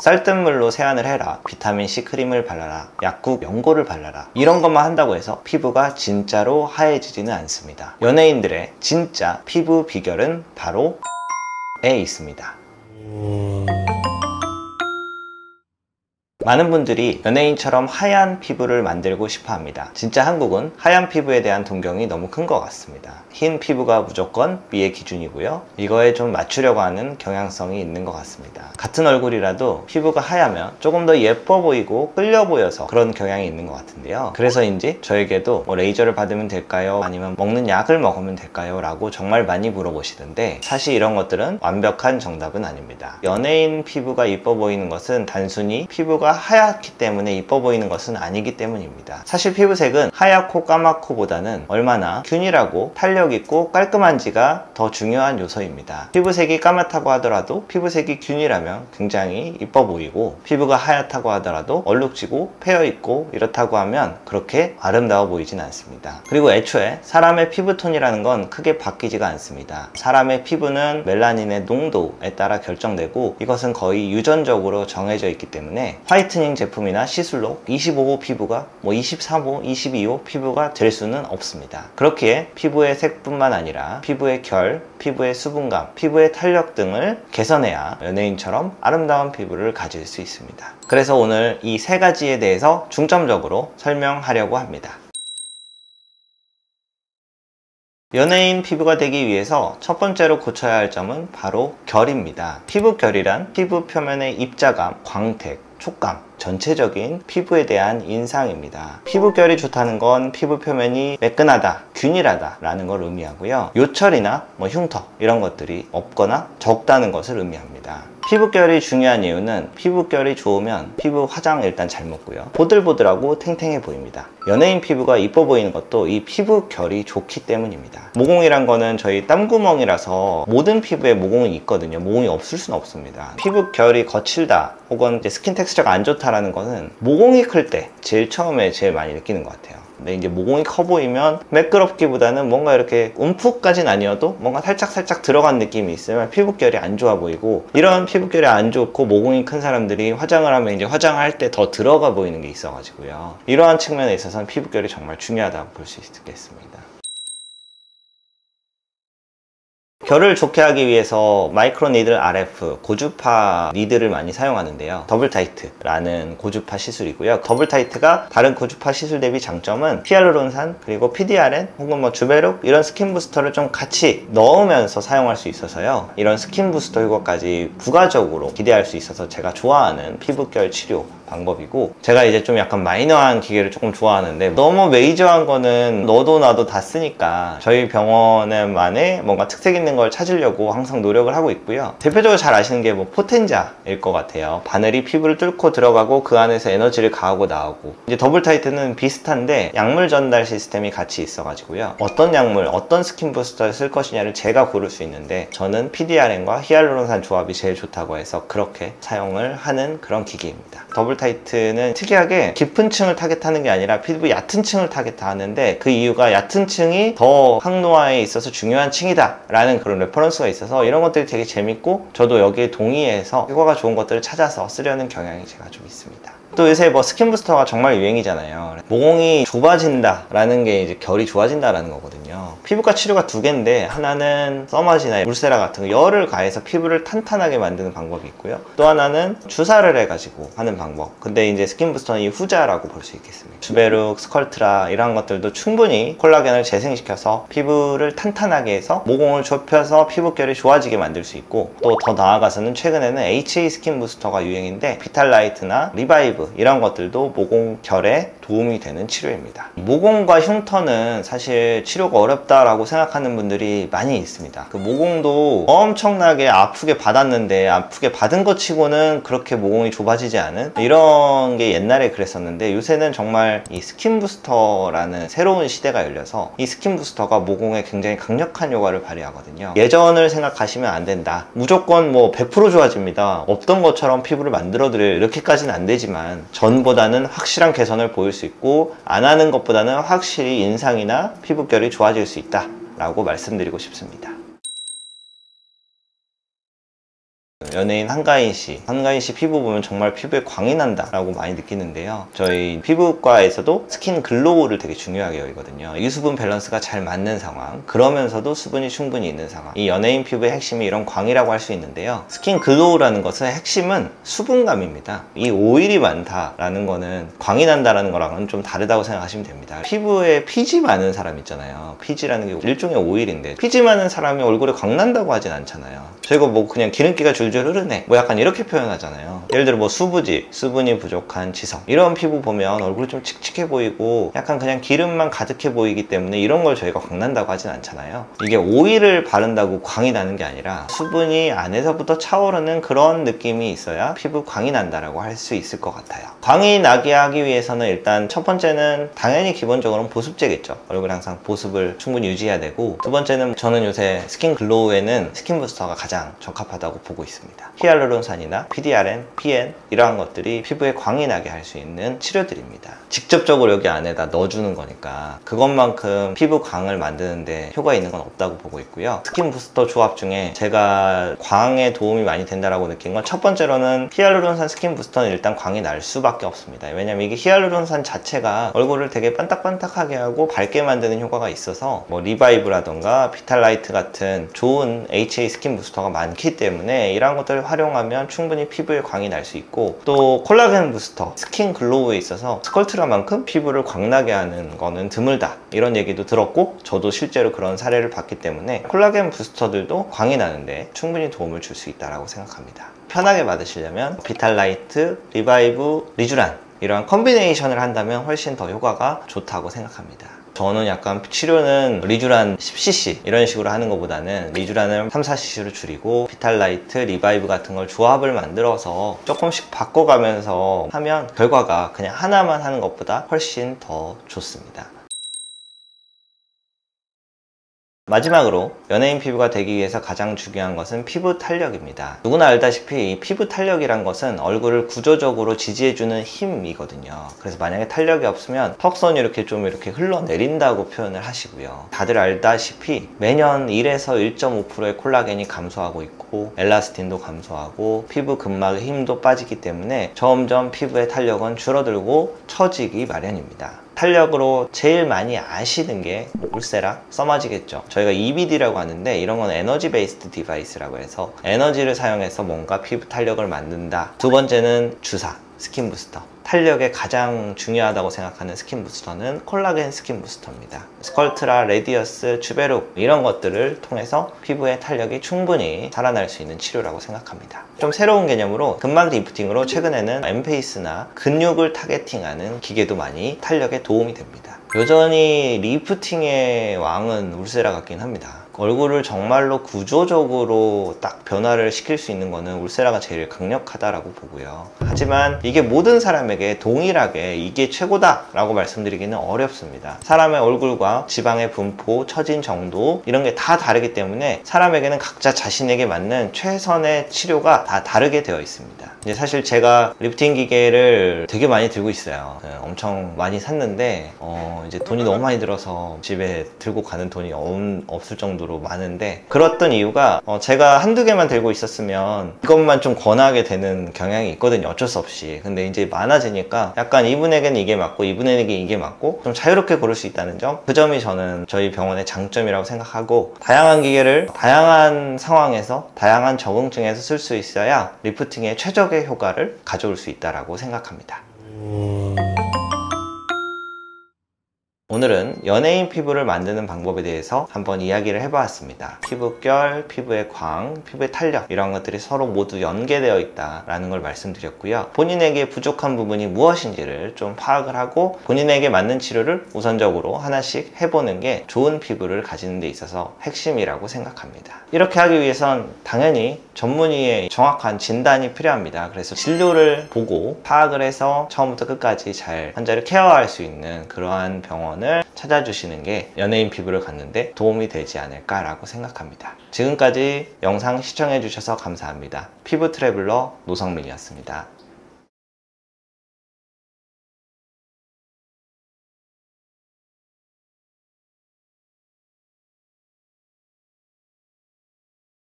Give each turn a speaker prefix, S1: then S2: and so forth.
S1: 쌀뜨물로 세안을 해라, 비타민C 크림을 발라라, 약국 연고를 발라라, 이런 것만 한다고 해서 피부가 진짜로 하얘지지는 않습니다. 연예인들의 진짜 피부 비결은 바로 에 있습니다. 많은 분들이 연예인처럼 하얀 피부를 만들고 싶어 합니다. 진짜 한국은 하얀 피부에 대한 동경이 너무 큰 것 같습니다. 흰 피부가 무조건 미의 기준이고요. 이거에 좀 맞추려고 하는 경향성이 있는 것 같습니다. 같은 얼굴이라도 피부가 하얗면 조금 더 예뻐 보이고 끌려 보여서 그런 경향이 있는 것 같은데요. 그래서인지 저에게도 레이저를 받으면 될까요? 아니면 먹는 약을 먹으면 될까요? 라고 정말 많이 물어보시던데, 사실 이런 것들은 완벽한 정답은 아닙니다. 연예인 피부가 이뻐 보이는 것은 단순히 피부가 하얗기 때문에 이뻐 보이는 것은 아니기 때문입니다. 사실 피부색은 하얗고 까맣고 보다는 얼마나 균일하고 탄력 있고 깔끔한지가 더 중요한 요소입니다. 피부색이 까맣다고 하더라도 피부색이 균일하면 굉장히 이뻐 보이고, 피부가 하얗다고 하더라도 얼룩지고 패여 있고 이렇다고 하면 그렇게 아름다워 보이진 않습니다. 그리고 애초에 사람의 피부톤이라는 건 크게 바뀌지가 않습니다. 사람의 피부는 멜라닌의 농도에 따라 결정되고, 이것은 거의 유전적으로 정해져 있기 때문에 화이트닝 제품이나 시술로 25호 피부가 23호, 22호 피부가 될 수는 없습니다. 그렇기에 피부의 색뿐만 아니라 피부의 결, 피부의 수분감, 피부의 탄력 등을 개선해야 연예인처럼 아름다운 피부를 가질 수 있습니다. 그래서 오늘 이 세 가지에 대해서 중점적으로 설명하려고 합니다. 연예인 피부가 되기 위해서 첫 번째로 고쳐야 할 점은 바로 결입니다. 피부 결이란 피부 표면의 입자감, 광택, 촉감, 전체적인 피부에 대한 인상입니다. 피부결이 좋다는 건 피부 표면이 매끈하다, 균일하다 라는 걸 의미하고요. 요철이나 흉터 이런 것들이 없거나 적다는 것을 의미합니다. 피부결이 중요한 이유는 피부결이 좋으면 피부 화장 일단 잘 먹고요, 보들보들하고 탱탱해 보입니다. 연예인 피부가 이뻐 보이는 것도 이 피부결이 좋기 때문입니다. 모공이란 거는 저희 땀구멍이라서 모든 피부에 모공이 있거든요. 모공이 없을 수는 없습니다. 피부결이 거칠다 혹은 이제 스킨 텍스처가 안 좋다라는 거는 모공이 클 때 제일 처음에 제일 많이 느끼는 것 같아요. 근데 이제 모공이 커 보이면 매끄럽기보다는 뭔가 이렇게 움푹까진 아니어도 뭔가 살짝 들어간 느낌이 있으면 피부결이 안 좋아 보이고, 이런 피부결이 안 좋고 모공이 큰 사람들이 화장을 하면 이제 화장할 때 더 들어가 보이는 게 있어가지고요. 이러한 측면에 있어서는 피부결이 정말 중요하다고 볼 수 있겠습니다. 결을 좋게 하기 위해서 마이크로 니들 RF, 고주파 니들을 많이 사용하는데요. 더블 타이트라는 고주파 시술이고요. 더블 타이트가 다른 고주파 시술 대비 장점은 히알루론산, 그리고 PDRN 혹은 주베룩 이런 스킨 부스터를 좀 같이 넣으면서 사용할 수 있어서요. 이런 스킨 부스터 효과까지 부가적으로 기대할 수 있어서 제가 좋아하는 피부결 치료 방법이고, 제가 이제 좀 약간 마이너한 기계를 조금 좋아하는데, 너무 메이저한 거는 너도 나도 다 쓰니까 저희 병원만의 뭔가 특색 있는 걸 찾으려고 항상 노력을 하고 있고요. 대표적으로 잘 아시는 게 포텐자일 것 같아요. 바늘이 피부를 뚫고 들어가고 그 안에서 에너지를 가하고 나오고, 이제 더블 타이트는 비슷한데 약물 전달 시스템이 같이 있어가지고요. 어떤 약물, 어떤 스킨 부스터를 쓸 것이냐를 제가 고를 수 있는데, 저는 PDRN과 히알루론산 조합이 제일 좋다고 해서 그렇게 사용을 하는 그런 기계입니다. 더블 타이트는 특이하게 깊은 층을 타겟하는 게 아니라 피부 얕은 층을 타겟하는데, 그 이유가 얕은 층이 더 항노화에 있어서 중요한 층이다 라는 그런 레퍼런스가 있어서 이런 것들이 되게 재밌고, 저도 여기에 동의해서 효과가 좋은 것들을 찾아서 쓰려는 경향이 제가 좀 있습니다. 또 요새 스킨 부스터가 정말 유행이잖아요. 모공이 좁아진다 라는 게 이제 결이 좋아진다 라는 거거든요. 피부과 치료가 두 개인데, 하나는 써머지나 울세라 같은 열을 가해서 피부를 탄탄하게 만드는 방법이 있고요, 또 하나는 주사를 해가지고 하는 방법. 근데 이제 스킨 부스터는 이 후자라고 볼 수 있겠습니다. 주베룩, 스컬트라 이런 것들도 충분히 콜라겐을 재생시켜서 피부를 탄탄하게 해서 모공을 좁혀서 피부결이 좋아지게 만들 수 있고, 또 더 나아가서는 최근에는 HA 스킨 부스터가 유행인데, 비탈라이트나 리바이브 이런 것들도 모공결에 도움이 되는 치료입니다. 모공과 흉터는 사실 치료가 어렵다라고 생각하는 분들이 많이 있습니다. 그 모공도 엄청나게 아프게 받았는데, 아프게 받은 것 치고는 그렇게 모공이 좁아지지 않은 이런 게 옛날에 그랬었는데, 요새는 정말 이 스킨 부스터라는 새로운 시대가 열려서 이 스킨 부스터가 모공에 굉장히 강력한 효과를 발휘하거든요. 예전을 생각하시면 안 된다, 무조건 100% 좋아집니다, 없던 것처럼 피부를 만들어드릴, 이렇게까지는 안 되지만 전보다는 확실한 개선을 보일 수 있고, 안 하는 것보다는 확실히 인상이나 피부결이 좋아질 수 있다 라고 말씀드리고 싶습니다. 연예인 한가인 씨 피부 보면 정말 피부에 광이 난다 라고 많이 느끼는데요. 저희 피부과에서도 스킨 글로우를 되게 중요하게 여기거든요. 유수분 밸런스가 잘 맞는 상황, 그러면서도 수분이 충분히 있는 상황, 이 연예인 피부의 핵심이 이런 광이라고 할 수 있는데요. 스킨 글로우라는 것은 핵심은 수분감입니다. 이 오일이 많다라는 거는 광이 난다라는 거랑은 좀 다르다고 생각하시면 됩니다. 피부에 피지 많은 사람 있잖아요. 피지라는 게 일종의 오일인데, 피지 많은 사람이 얼굴에 광 난다고 하진 않잖아요. 저희가 뭐 그냥 기름기가 줄줄 흐르네 뭐 약간 이렇게 표현하잖아요. 예를 들어 뭐 수부지, 수분이 부족한 지성, 이런 피부 보면 얼굴이 좀 칙칙해 보이고 약간 그냥 기름만 가득해 보이기 때문에 이런 걸 저희가 광난다고 하진 않잖아요. 이게 오일을 바른다고 광이 나는 게 아니라 수분이 안에서부터 차오르는 그런 느낌이 있어야 피부 광이 난다라고 할 수 있을 것 같아요. 광이 나게 하기 위해서는 일단 첫 번째는 당연히 기본적으로는 보습제겠죠. 얼굴에 항상 보습을 충분히 유지해야 되고, 두 번째는 저는 요새 스킨 글로우에는 스킨 부스터가 가장 적합하다고 보고 있습니다. 히알루론산이나 PDRN, PN 이러한 것들이 피부에 광이 나게 할 수 있는 치료들입니다. 직접적으로 여기 안에다 넣어주는 거니까 그것만큼 피부 광을 만드는데 효과 있는 건 없다고 보고 있고요. 스킨 부스터 조합 중에 제가 광에 도움이 많이 된다고 느낀 건, 첫 번째로는 히알루론산 스킨 부스터는 일단 광이 날 수밖에 없습니다. 왜냐면 이게 히알루론산 자체가 얼굴을 되게 반딱반딱하게 하고 밝게 만드는 효과가 있어서 뭐 리바이브라던가 비탈라이트 같은 좋은 HA 스킨 부스터가 많기 때문에 이러한 것들을 활용하면 충분히 피부에 광이 날 수 있고, 또 콜라겐 부스터, 스킨 글로우에 있어서 스컬트라만큼 피부를 광나게 하는 거는 드물다 이런 얘기도 들었고, 저도 실제로 그런 사례를 봤기 때문에 콜라겐 부스터들도 광이 나는데 충분히 도움을 줄 수 있다고 생각합니다. 편하게 받으시려면 비탈라이트, 리바이브, 리쥬란 이러한 컨비네이션을 한다면 훨씬 더 효과가 좋다고 생각합니다. 저는 약간 치료는 리쥬란 10cc 이런 식으로 하는 것보다는 리쥬란을 3-4cc로 줄이고 비탈라이트, 리바이브 같은 걸 조합을 만들어서 조금씩 바꿔가면서 하면 결과가 그냥 하나만 하는 것보다 훨씬 더 좋습니다. 마지막으로 연예인 피부가 되기 위해서 가장 중요한 것은 피부 탄력입니다. 누구나 알다시피 이 피부 탄력이란 것은 얼굴을 구조적으로 지지해주는 힘이거든요. 그래서 만약에 탄력이 없으면 턱선이 이렇게 흘러내린다고 표현을 하시고요. 다들 알다시피 매년 1에서 1.5%의 콜라겐이 감소하고 있고 엘라스틴도 감소하고 피부 근막의 힘도 빠지기 때문에 점점 피부의 탄력은 줄어들고 처지기 마련입니다. 탄력으로 제일 많이 아시는 게 울세라, 써마지겠죠. 저희가 EBD라고 하는데 이런 건 에너지 베이스드 디바이스라고 해서 에너지를 사용해서 뭔가 피부 탄력을 만든다. 두 번째는 주사, 스킨 부스터. 탄력에 가장 중요하다고 생각하는 스킨 부스터는 콜라겐 스킨 부스터입니다. 스컬트라, 레디어스, 주베룩 이런 것들을 통해서 피부의 탄력이 충분히 살아날 수 있는 치료라고 생각합니다. 좀 새로운 개념으로 근막 리프팅으로 최근에는 엠페이스나 근육을 타겟팅하는 기계도 많이 탄력에 도움이 됩니다. 여전히 리프팅의 왕은 울세라 같긴 합니다. 얼굴을 정말로 구조적으로 딱 변화를 시킬 수 있는 거는 울세라가 제일 강력하다라고 보고요. 하지만 이게 모든 사람에게 동일하게 이게 최고다 라고 말씀드리기는 어렵습니다. 사람의 얼굴과 지방의 분포, 처진 정도 이런 게 다 다르기 때문에 사람에게는 각자 자신에게 맞는 최선의 치료가 다 다르게 되어 있습니다. 이제 사실 제가 리프팅 기계를 되게 많이 들고 있어요. 엄청 많이 샀는데 이제 돈이 너무 많이 들어서 집에 들고 가는 돈이 없을 정도로 많은데, 그랬던 이유가 제가 한두 개만 들고 있었으면 이것만 좀 권하게 되는 경향이 있거든요. 어쩔 수 없이. 근데 이제 많아지니까 약간 이분에게는 이게 맞고 이분에게 이게 맞고 좀 자유롭게 고를 수 있다는 점, 그 점이 저는 저희 병원의 장점이라고 생각하고, 다양한 기계를 다양한 상황에서 다양한 적응증에서 쓸 수 있어야 리프팅의 최적의 효과를 가져올 수 있다고 생각합니다. 오늘은 연예인 피부를 만드는 방법에 대해서 한번 이야기를 해보았습니다. 피부결, 피부의 광, 피부의 탄력 이런 것들이 서로 모두 연계되어 있다는 걸 말씀드렸고요. 본인에게 부족한 부분이 무엇인지를 좀 파악을 하고 본인에게 맞는 치료를 우선적으로 하나씩 해보는 게 좋은 피부를 가지는 데 있어서 핵심이라고 생각합니다. 이렇게 하기 위해선 당연히 전문의의 정확한 진단이 필요합니다. 그래서 진료를 보고 파악을 해서 처음부터 끝까지 잘 환자를 케어할 수 있는 그러한 병원을 찾아주시는 게 연예인 피부를 갖는데 도움이 되지 않을까라고 생각합니다. 지금까지 영상 시청해주셔서 감사합니다. 피부 트래블러 노성민이었습니다.